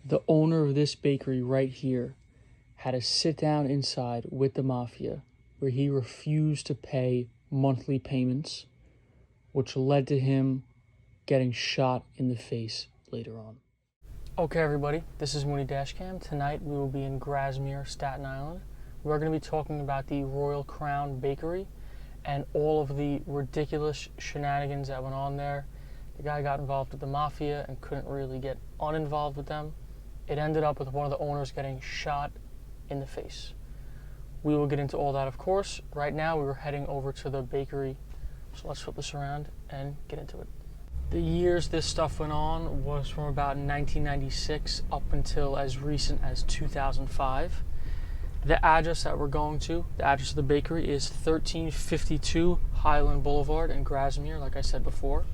The owner of this bakery right here had to sit down inside with the mafia where he refused to pay monthly payments, which led to him getting shot in the face later on. Okay, everybody, this is mooneydashcam. Tonight we will be in Grassmere, Staten Island. We're going to be talking about the Royal Crown Bakery and all of the ridiculous shenanigans that went on there. The guy got involved with the mafia and couldn't really get uninvolved with them. It ended up with one of the owners getting shot in the face. We will get into all that, of course. Right now, we were heading over to the bakery. So let's flip this around and get into it. The years this stuff went on was from about 1996 up until as recent as 2005. The address that we're going to, the address of the bakery, is 1352 Highland Blvd in Grassmere, like I said before.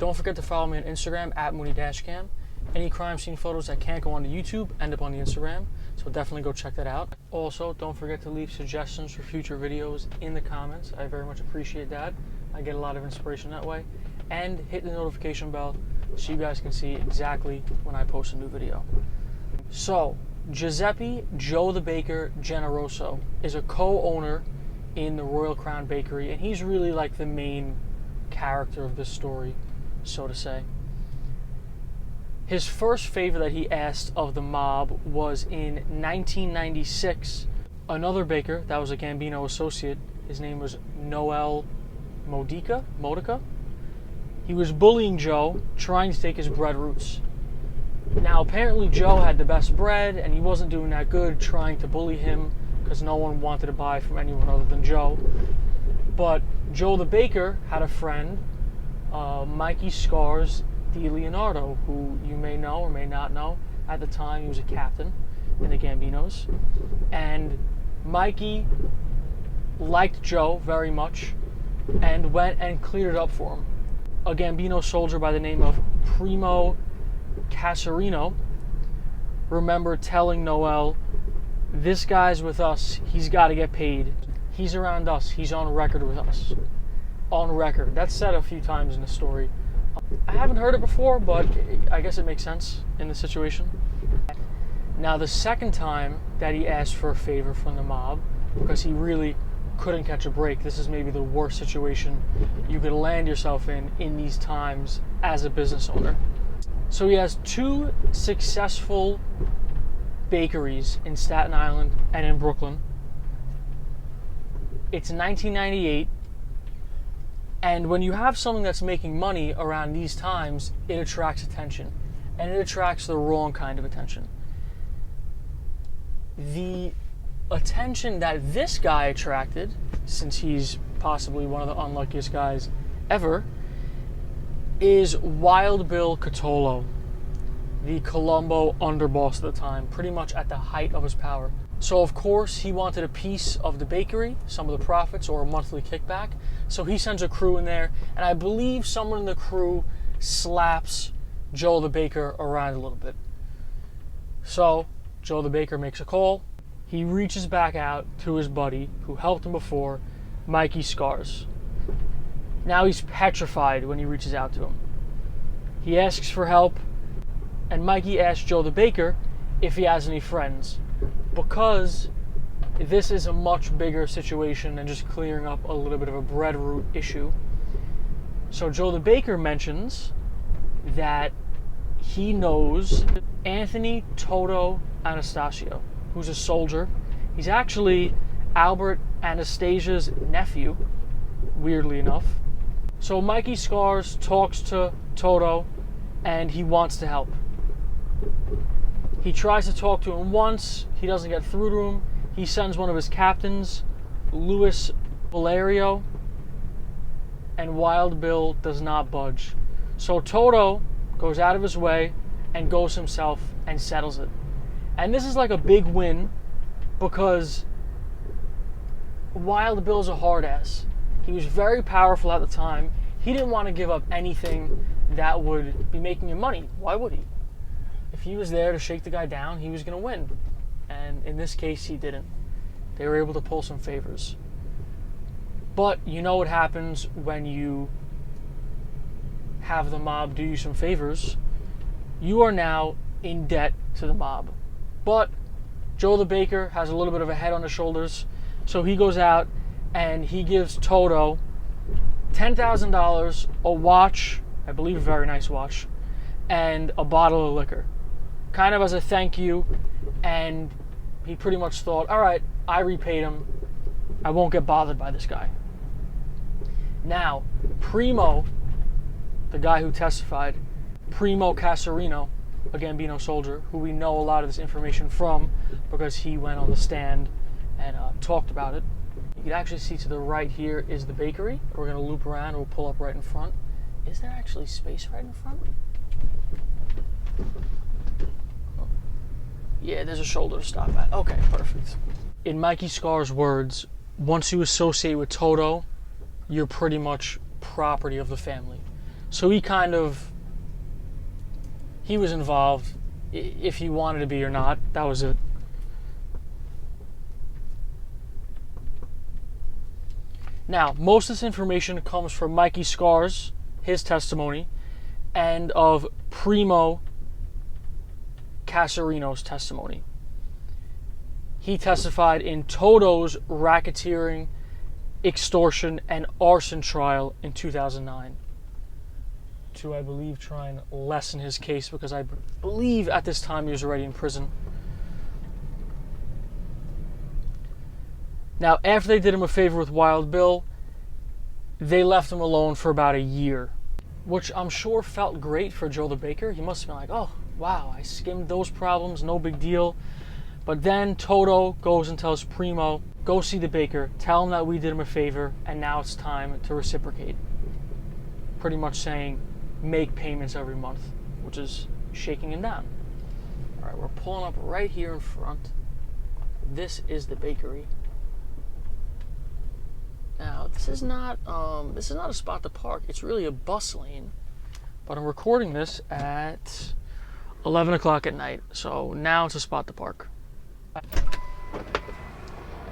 Don't forget to follow me on Instagram at mooneydashcam. Any crime scene photos that can't go onto YouTube end up on the Instagram, so definitely go check that out. Also, don't forget to leave suggestions for future videos in the comments. I very much appreciate that. I get a lot of inspiration that way. And hit the notification bell so you guys can see exactly when I post a new video. So, Giuseppe Joe the Baker Generoso is a co-owner in the Royal Crown Bakery, and he's really like the main character of this story, so to say. His first favor that he asked of the mob was in 1996. Another baker that was a Gambino associate, his name was Noel Modica. He was bullying Joe, trying to take his bread routes. Now, apparently Joe had the best bread, and he wasn't doing that good trying to bully him because no one wanted to buy from anyone other than Joe. But Joe the baker had a friend, Mikey Scars Leonardo, who you may know or may not know. At the time, he was a captain in the Gambinos. And Mikey liked Joe very much and went and cleared it up for him. A Gambino soldier by the name of Primo Casarino remember telling Noel, "This guy's with us, he's got to get paid. He's around us, he's on record with us." On record. That's said a few times in the story. I haven't heard it before, but I guess it makes sense in the situation. Now, the second time that he asked for a favor from the mob, because he really couldn't catch a break, this is maybe the worst situation you could land yourself in these times as a business owner. So he has two successful bakeries in Staten Island and in Brooklyn. It's 1998. And when you have something that's making money around these times, it attracts attention. And it attracts the wrong kind of attention. The attention that this guy attracted, since he's possibly one of the unluckiest guys ever, is Wild Bill Cotolo, the Colombo underboss at the time, pretty much at the height of his power. So, of course, he wanted a piece of the bakery, some of the profits, or a monthly kickback. So he sends a crew in there, and I believe someone in the crew slaps Joe the baker around a little bit. So Joe the baker makes a call. He reaches back out to his buddy who helped him before, Mikey Scars. Now he's petrified when he reaches out to him. He asks for help, and Mikey asks Joe the baker if he has any friends, because this is a much bigger situation than just clearing up a little bit of a bread route issue. So Joe the baker mentions that he knows Anthony Toto Anastasio, who's a soldier. He's actually Albert Anastasia's nephew, weirdly enough. So Mikey Scars talks to Toto, and he wants to help. He tries to talk to him once. He doesn't get through to him. He sends one of his captains, Louis Valerio, and Wild Bill does not budge. So Toto goes out of his way and goes himself and settles it. And this is like a big win because Wild Bill's a hard ass. He was very powerful at the time. He didn't want to give up anything that would be making him money. Why would he? If he was there to shake the guy down, he was going to win. And in this case, he didn't. They were able to pull some favors. But you know what happens when you have the mob do you some favors. You are now in debt to the mob. But Joe the baker has a little bit of a head on his shoulders, so he goes out and he gives Toto $10,000, a watch, I believe a very nice watch, and a bottle of liquor, kind of as a thank you. And he pretty much thought, all right, I repaid him, I won't get bothered by this guy. Now, Primo, the guy who testified, Primo Casarino, a Gambino soldier, who we know a lot of this information from because he went on the stand and talked about it. You can actually see to the right here is the bakery. We're going to loop around and we'll pull up right in front. Is there actually space right in front? Oh. Yeah, there's a shoulder to stop at. Okay, perfect. In Mikey Scar's words, once you associate with Toto, you're pretty much property of the family. So he was involved, if he wanted to be or not, that was it. Now, most of this information comes from Mikey Scar's, his testimony, and of Primo Casarino's testimony. He testified in Toto's racketeering, extortion, and arson trial in 2009 to, I believe, try and lessen his case, because I believe at this time he was already in prison. Now, after they did him a favor with Wild Bill, they left him alone for about a year, which I'm sure felt great for Joe the baker. He must have been like, oh, wow, I skimmed those problems, no big deal. But then Toto goes and tells Primo, go see the baker, tell him that we did him a favor, and now it's time to reciprocate. Pretty much saying, make payments every month, which is shaking him down. All right, we're pulling up right here in front. This is the bakery. Now, this is not a spot to park. It's really a bus lane. But I'm recording this at 11 o'clock at night, so now it's a spot to park. All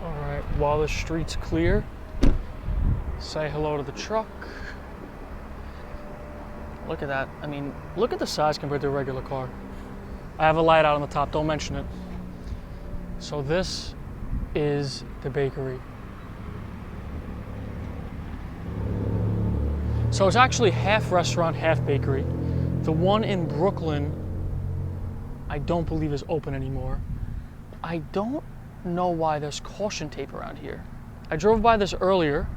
right, while the street's clear, say hello to the truck. Look at that. I mean, look at the size compared to a regular car. I have a light out on the top, don't mention it. So this is the bakery. So it's actually half restaurant, half bakery. The one in Brooklyn, I don't believe is open anymore. I don't know why there's caution tape around here. I drove by this earlier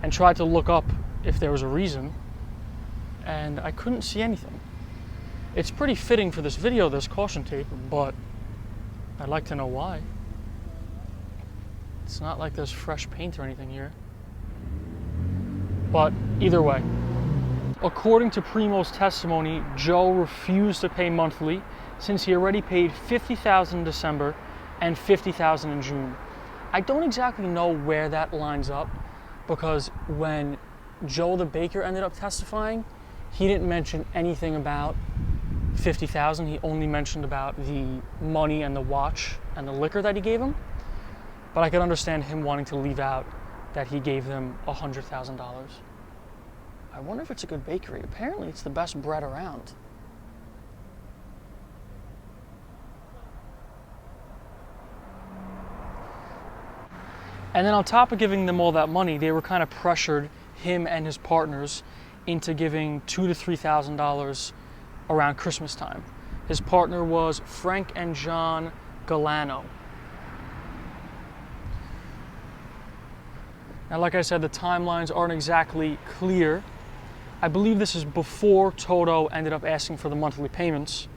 and tried to look up if there was a reason, and I couldn't see anything. It's pretty fitting for this video, this caution tape, but I'd like to know why. It's not like there's fresh paint or anything here. But either way, according to Primo's testimony, Joe refused to pay monthly since he already paid $50,000 in December and $50,000 in June. I don't exactly know where that lines up, because when Joe the baker ended up testifying, he didn't mention anything about $50,000. He only mentioned about the money and the watch and the liquor that he gave him. But I could understand him wanting to leave out that he gave them $100,000. I wonder if it's a good bakery. Apparently it's the best bread around. And then on top of giving them all that money, they were kind of pressured, him and his partners, into giving $2,000 to $3,000 around Christmas time. His partner was Frank and John Galano. Now, like I said, the timelines aren't exactly clear. I believe this is before Toto ended up asking for the monthly payments.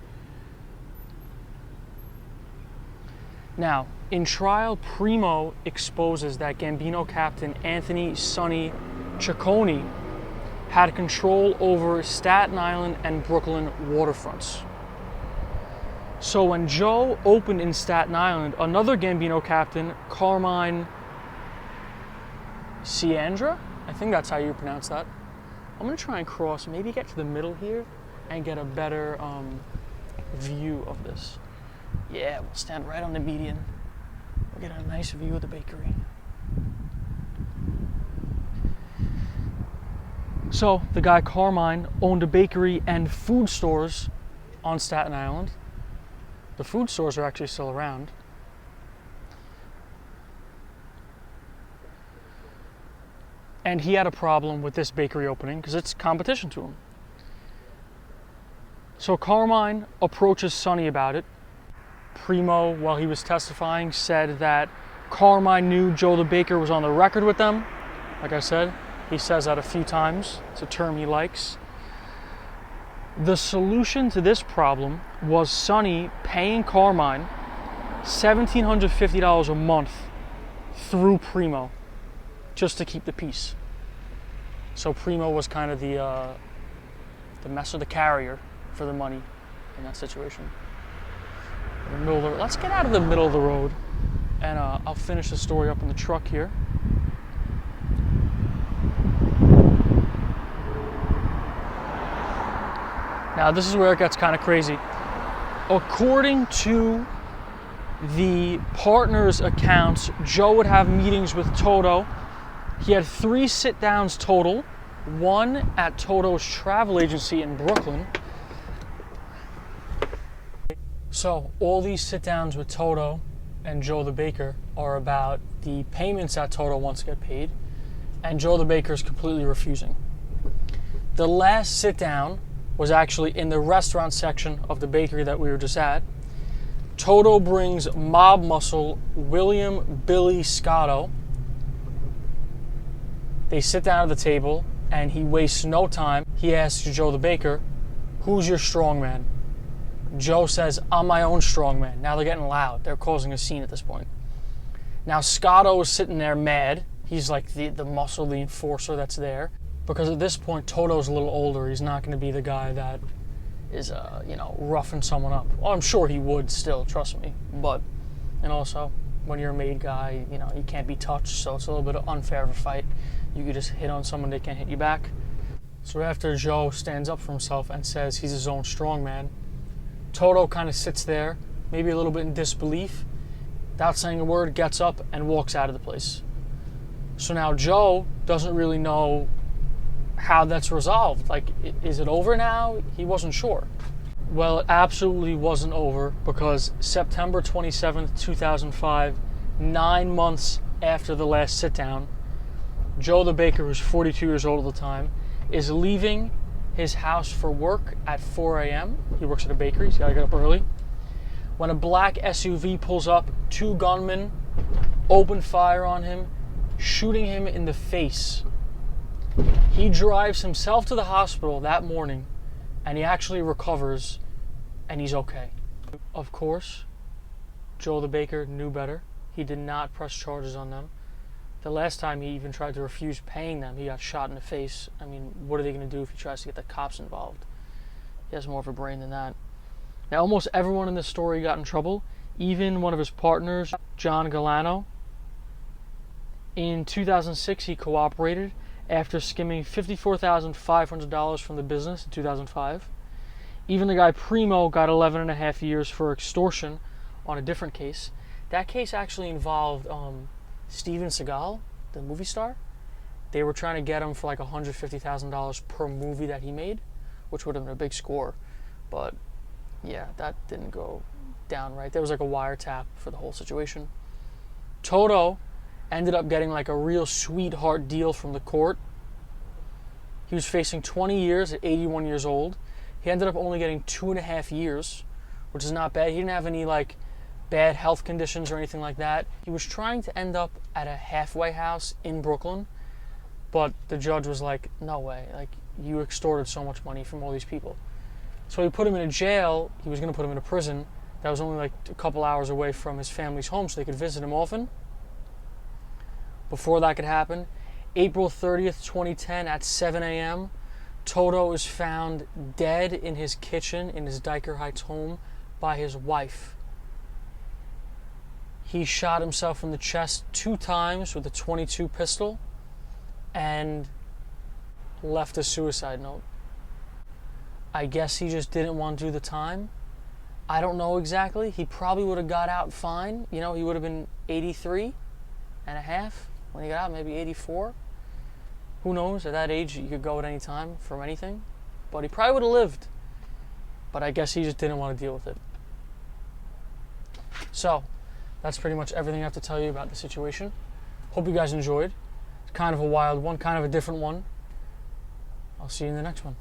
Now, in trial, Primo exposes that Gambino captain Anthony "Sonny" Ciccone had control over Staten Island and Brooklyn waterfronts. So when Joe opened in Staten Island, another Gambino captain, Carmine Ciandra, I think that's how you pronounce that. I'm gonna try and cross, maybe get to the middle here and get a better view of this. Yeah, we'll stand right on the median. We'll get a nice view of the bakery. So the guy Carmine owned a bakery and food stores on Staten Island. The food stores are actually still around. And he had a problem with this bakery opening because it's competition to him. So Carmine approaches Sonny about it. Primo, while he was testifying, said that Carmine knew Joe the baker was on the record with them. Like I said, he says that a few times. It's a term he likes. The solution to this problem was Sonny paying Carmine $1,750 a month through Primo just to keep the peace. So Primo was kind of the mess of the carrier for the money in that situation. Let's get out of the middle of the road, and I'll finish the story up in the truck here. Now this is where it gets kind of crazy. According to the partners' accounts, Joe would have meetings with Toto. He had 3 sit-downs total, one at Toto's travel agency in Brooklyn. So all these sit-downs with Toto and Joe the baker are about the payments that Toto wants to get paid, and Joe the baker is completely refusing. The last sit-down was actually in the restaurant section of the bakery that we were just at. Toto brings mob muscle William Billy Scotto. They sit down at the table, and he wastes no time. He asks Joe the baker, "Who's your strongman?" Joe says, "I'm my own strongman." Now they're getting loud. They're causing a scene at this point. Now Scotto is sitting there mad. He's like the muscle, the enforcer that's there. Because at this point, Toto's a little older. He's not going to be the guy that is, roughing someone up. Well, I'm sure he would still, trust me. But, and also, when you're a made guy, you can't be touched, so it's a little bit unfair of a fight. You could just hit on someone, they can't hit you back. So after Joe stands up for himself and says he's his own strongman, Toto kind of sits there, maybe a little bit in disbelief, without saying a word, gets up and walks out of the place. So now Joe doesn't really know how that's resolved. Like, is it over now? He wasn't sure. Well, it absolutely wasn't over, because September 27th, 2005, 9 months after the last sit-down, Joe the baker, who's 42 years old at the time, is leaving his house for work at 4 a.m. He works at a bakery, he's got to get up early. When a black SUV pulls up, 2 gunmen open fire on him, shooting him in the face. He drives himself to the hospital that morning, and he actually recovers, and he's okay. Of course, Joe the baker knew better. He did not press charges on them. The last time he even tried to refuse paying them, he got shot in the face. I mean, what are they going to do if he tries to get the cops involved? He has more of a brain than that. Now, almost everyone in this story got in trouble, even one of his partners, John Galano. In 2006, he cooperated after skimming $54,500 from the business in 2005. Even the guy Primo got 11.5 years for extortion on a different case. That case actually involved Steven Seagal, the movie star. They were trying to get him for like $150,000 per movie that he made, which would have been a big score. But yeah, that didn't go down right. There was like a wiretap for the whole situation. Toto ended up getting like a real sweetheart deal from the court. He was facing 20 years at 81 years old. He ended up only getting 2.5 years, which is not bad. He didn't have any like bad health conditions or anything like that. He was trying to end up at a halfway house in Brooklyn, but the judge was like, no way, like, you extorted so much money from all these people. So he put him in a jail. He was going to put him in a prison that was only like a couple hours away from his family's home so they could visit him often. Before that could happen, April 30th, 2010 at 7 a.m., Toto is found dead in his kitchen in his Diker Heights home by his wife. He shot himself in the chest 2 times with a .22 pistol and left a suicide note. I guess he just didn't want to do the time. I don't know exactly. He probably would have got out fine. He would have been 83 and a half when he got out, maybe 84. Who knows? At that age, you could go at any time from anything. But he probably would have lived. But I guess he just didn't want to deal with it. So, that's pretty much everything I have to tell you about the situation. Hope you guys enjoyed. It's kind of a wild one, kind of a different one. I'll see you in the next one.